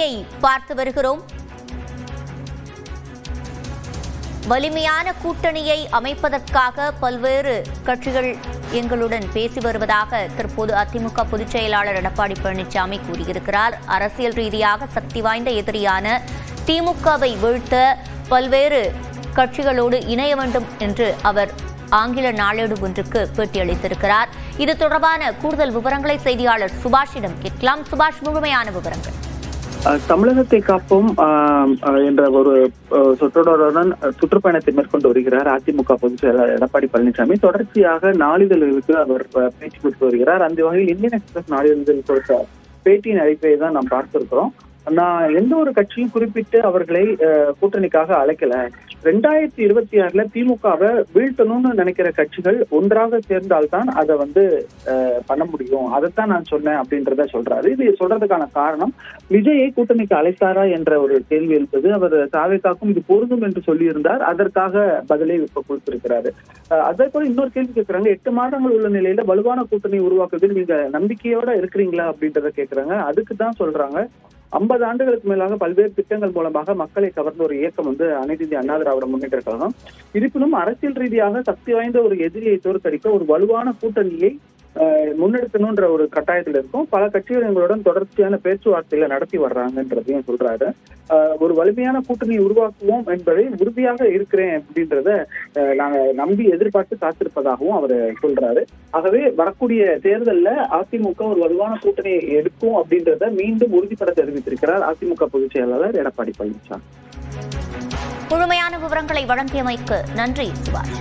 செய்தியை பார்த்து வருகிறோம். வலிமையான கூட்டணியை அமைப்பதற்காக பல்வேறு கட்சிகள் எங்களுடன் பேசி வருவதாக தற்போது அதிமுக பொதுச் செயலாளர் எடப்பாடி பழனிசாமி கூறியிருக்கிறார். அரசியல் ரீதியாக சக்தி வாய்ந்த எதிரியான திமுகவை வீழ்த்த பல்வேறு கட்சிகளோடு இணைய வேண்டும் என்று அவர் ஆங்கில நாளேடு ஒன்றுக்கு பேட்டியளித்திருக்கிறார். இது தொடர்பான கூடுதல் விவரங்களை செய்தியாளர் சுபாஷிடம் கேட்கலாம். சுபாஷ், முழுமையான விவரங்கள். தமிழகத்தை காப்போம் என்ற ஒரு சொற்றொடருடன் சுற்றுப்பயணத்தை மேற்கொண்டு வருகிறார் அதிமுக பொதுச் செயலாளர் எடப்பாடி பழனிசாமி. தொடர்ச்சியாக நாளிதழ்களுக்கு அவர் பேட்டி கொடுத்து வருகிறார். அந்த வகையில் இந்தியன் எக்ஸ்பிரஸ் நாளிதழ்கள் கொடுத்த பேட்டியின் அடிப்படையை தான் நாம் பார்த்திருக்கிறோம். நான் எந்த ஒரு கட்சியும் குறிப்பிட்டு அவர்களை கூட்டணிக்காக அழைக்கல. 2026 திமுகவை வீழ்த்தணும்னு நினைக்கிற கட்சிகள் ஒன்றாக சேர்ந்தால்தான் அதை பண்ண முடியும், அதைத்தான் நான் சொன்னேன் அப்படின்றத சொல்றாரு. இது சொல்றதுக்கான காரணம், விஜயை கூட்டணிக்கு அழைத்தாரா என்ற ஒரு கேள்வி இருந்தது. அவர் தாவேக்காக்கும் இது பொருந்தும் என்று சொல்லியிருந்தார். அதற்காக பதிலை இப்ப கொடுத்திருக்கிறாரு. அதே போல இன்னொரு கேள்வி கேட்கிறாங்க, 8 மாதங்கள் உள்ள நிலையில வலுவான கூட்டணி உருவாக்குவதில் நீங்க நம்பிக்கையோட இருக்கிறீங்களா அப்படின்றத கேட்கிறாங்க. அதுக்கு தான் சொல்றாங்க, 50 ஆண்டுகளுக்கு மேலாக பல்வேறு திட்டங்கள் மூலமாக மக்களை கவர்ந்த ஒரு இயக்கம் அனைத்து இந்திய அண்ணா திராவிட முன்னேற்ற கழகம். இருப்பினும் அரசியல் ரீதியாக சக்தி வாய்ந்த ஒரு எதிரியை தோற்கடிக்க ஒரு வலுவான கூட்டணியை முன்னெடுக்கணும்ன்ற ஒரு கட்டாயத்தில் இருக்கும். பல கட்சிகள் எங்களுடன் தொடர்ச்சியான பேச்சுவார்த்தைகளை நடத்தி வர்றாங்கன்றதையும் சொல்றாரு. ஒரு வலிமையான கூட்டணியை உருவாக்குவோம் என்பதை உறுதியாக இருக்கிறேன் அப்படின்றத நாங்க நம்பி எதிர்பார்த்து காத்திருப்பதாகவும் அவர் சொல்றாரு. ஆகவே வரக்கூடிய தேர்தலில் அதிமுக ஒரு வலுவான கூட்டணியை எடுக்கும் அப்படின்றத மீண்டும் உறுதிப்பட தெரிவித்திருக்கிறார் அதிமுக பொதுச் செயலாளர் எடப்பாடி பழனிசாமி. முழுமையான விவரங்களை வழங்கியமைக்கு நன்றி சுபாஷ்.